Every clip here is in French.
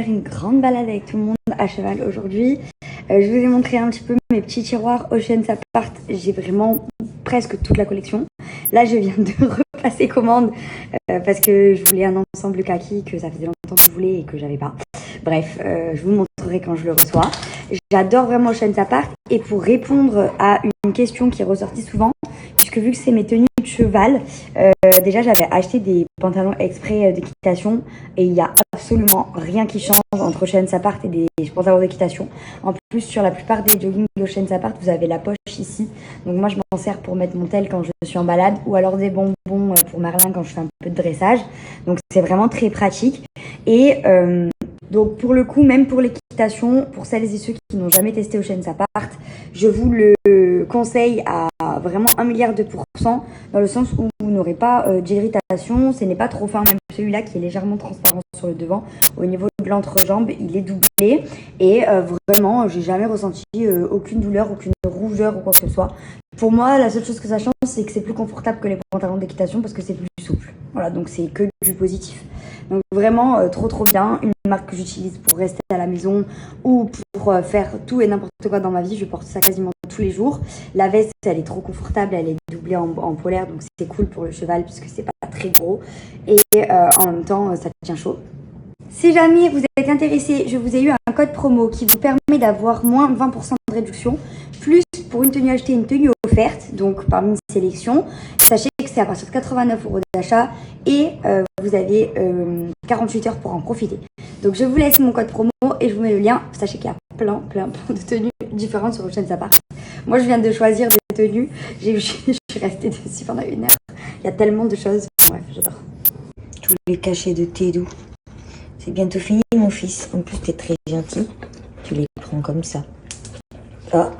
une grande balade avec tout le monde à cheval aujourd'hui. Je vous ai montré un petit peu mes petits tiroirs Oceans Apart. J'ai vraiment presque toute la collection. Là, je viens de repasser commande parce que je voulais un ensemble kaki que ça faisait longtemps que je voulais et que j'avais pas. Bref, je vous montrerai quand je le reçois. J'adore vraiment Oceans Apart. Et pour répondre à une question qui est ressortie souvent, puisque vu que c'est mes tenues de cheval, déjà j'avais acheté des pantalons exprès d'équitation et il n'y a absolument rien qui change entre Oceans Apart et des pantalons d'équitation. En plus, sur la plupart des joggings Oceans Apart, vous avez la poche ici. Donc moi, je m'en sers pour mettre mon tel quand je suis en balade ou alors des bonbons pour Merlin quand je fais un peu de dressage. Donc c'est vraiment très pratique. Et donc pour le coup, même pour l'équitation, pour celles et ceux qui n'ont jamais testé Oceans Apart, je vous le conseille à vraiment 1 milliard de pourcents, dans le sens où vous n'aurez pas d'irritation, ce n'est pas trop fin, même celui-là qui est légèrement transparent sur le devant. Au niveau de l'entrejambe, il est doublé et vraiment, j'ai jamais ressenti aucune douleur, aucune rougeur ou quoi que ce soit. Pour moi, la seule chose que ça change, c'est que c'est plus confortable que les pantalons d'équitation parce que c'est plus souple. Voilà, donc c'est que du positif. Donc vraiment trop bien, une marque que j'utilise pour rester à la maison ou pour faire tout et n'importe quoi dans ma vie. Je porte ça quasiment tous les jours. La veste, elle est trop confortable, elle est doublée en polaire, donc c'est cool pour le cheval puisque c'est pas très gros et en même temps ça tient chaud. Si jamais vous êtes intéressé, je vous ai eu un code promo qui vous permet d'avoir moins 20% de réduction, plus pour une tenue achetée, une tenue offerte, donc parmi une sélection. Sachez que c'est à partir de 89 € d'achat et vous avez 48 heures pour en profiter. Donc je vous laisse mon code promo et je vous mets le lien. Sachez qu'il y a plein de tenues différentes sur Oceans Apart. Moi je viens de choisir des tenues, je suis restée dessus pendant 1 heure. Il y a tellement de choses, bref, j'adore. Tous les cachets de thé doux. C'est bientôt fini, mon fils. En plus, t'es très gentil. Tu les prends comme ça. Ah,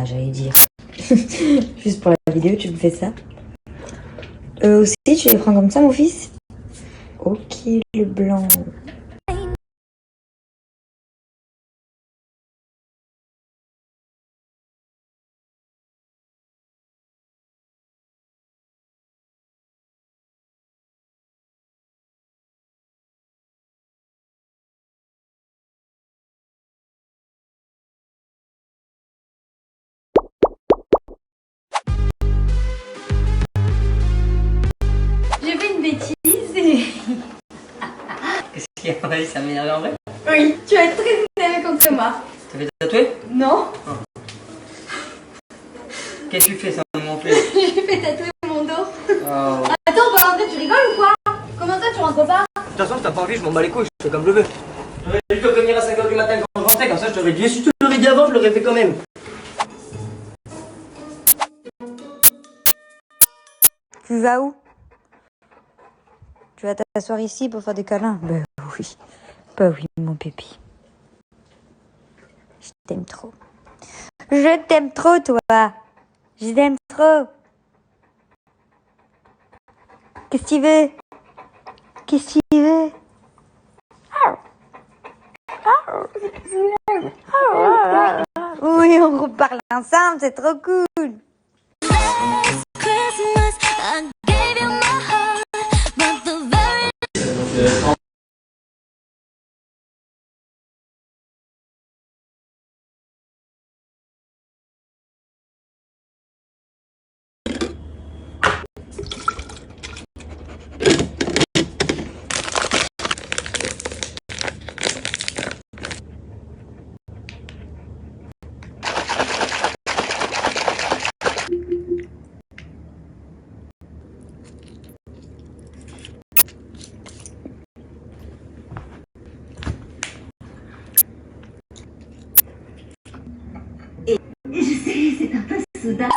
j'allais dire. Juste pour la vidéo, tu me fais ça. Aussi, tu les prends comme ça, mon fils? Ok, le blanc. J'ai fait une bêtise et... Qu'est-ce qu'il y a? Ouais, ça m'énerve en vrai. Oui, tu vas être très énervé contre moi. T'as fait tatouer? Non. Qu'est-ce que tu fais ça mon plus? J'ai fait tatouer mon dos. Oh. Attends, on va rentrer, tu rigoles ou quoi? Comment ça, tu rentres pas? De toute façon, si t'as pas envie, je m'en bats les couilles, je fais comme je veux. J'aurais dû te prévenir à 5 h du matin quand je rentrais, comme ça je t'aurais dit. Si tu l'aurais dit avant, je l'aurais fait quand même. Tu vas où? Tu vas t'asseoir ici pour faire des câlins? Oui. Bah oui, mon pépi. Je t'aime trop. Je t'aime trop, toi. Je t'aime trop. Qu'est-ce que tu veux? Qu'est-ce que tu veux? Oui, on reparle ensemble, c'est trop cool. Je sais, c'est un peu soudain.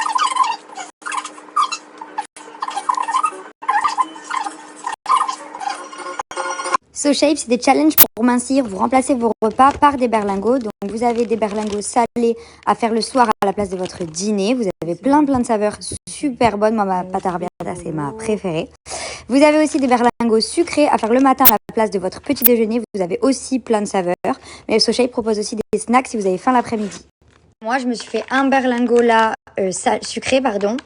SoShape, c'est des challenges pour mincir. Vous remplacez vos repas par des berlingots. Donc, vous avez des berlingots salés à faire le soir à la place de votre dîner. Vous avez plein de saveurs super bonnes. Moi, ma pâte arrabbiata, c'est ma préférée. Vous avez aussi des berlingots sucrés à faire le matin à la place de votre petit déjeuner. Vous avez aussi plein de saveurs. Mais SoShape propose aussi des snacks si vous avez faim l'après-midi. Moi, je me suis fait un berlingot là, sucré, pardon.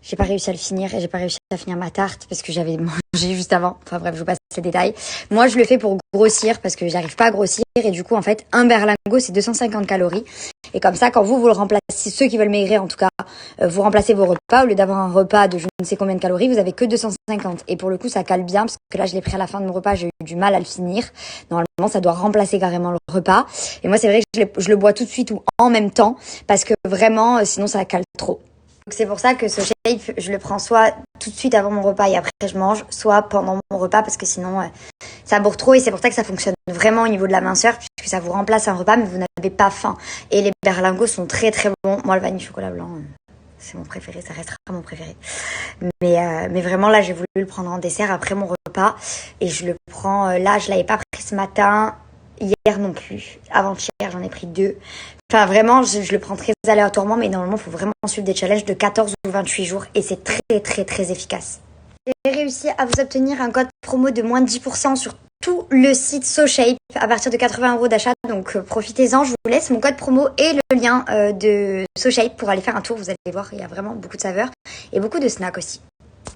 J'ai pas réussi à le finir et j'ai pas réussi à finir ma tarte parce que j'avais mangé juste avant. Enfin bref, je vous passe les détails. Moi, je le fais pour grossir parce que j'arrive pas à grossir et du coup, en fait, un berlingot, c'est 250 calories. Et comme ça, quand vous le remplacez, ceux qui veulent maigrir en tout cas, vous remplacez vos repas. Au lieu d'avoir un repas de je ne sais combien de calories, vous avez que 250. Et pour le coup, ça cale bien parce que là, je l'ai pris à la fin de mon repas, j'ai eu du mal à le finir. Normalement, ça doit remplacer carrément le repas. Et moi, c'est vrai que je le bois tout de suite ou en même temps parce que vraiment, sinon, ça cale trop. Donc c'est pour ça que ce shake, je le prends soit tout de suite avant mon repas et après je mange, soit pendant mon repas parce que sinon ça bourre trop et c'est pour ça que ça fonctionne vraiment au niveau de la minceur puisque ça vous remplace un repas mais vous n'avez pas faim. Et les berlingots sont très très bons. Moi le vanille chocolat blanc, c'est mon préféré, ça restera mon préféré. Mais vraiment là j'ai voulu le prendre en dessert après mon repas et je le prends, là je l'avais pas pris ce matin. Hier non plus. Avant-hier, j'en ai pris 2. Enfin, vraiment, je le prends très aléatoirement, mais normalement, il faut vraiment suivre des challenges de 14 ou 28 jours et c'est très, très, très efficace. J'ai réussi à vous obtenir un code promo de moins de 10% sur tout le site SoShape à partir de 80 € d'achat. Donc, profitez-en. Je vous laisse mon code promo et le lien de SoShape pour aller faire un tour. Vous allez voir, il y a vraiment beaucoup de saveurs et beaucoup de snacks aussi.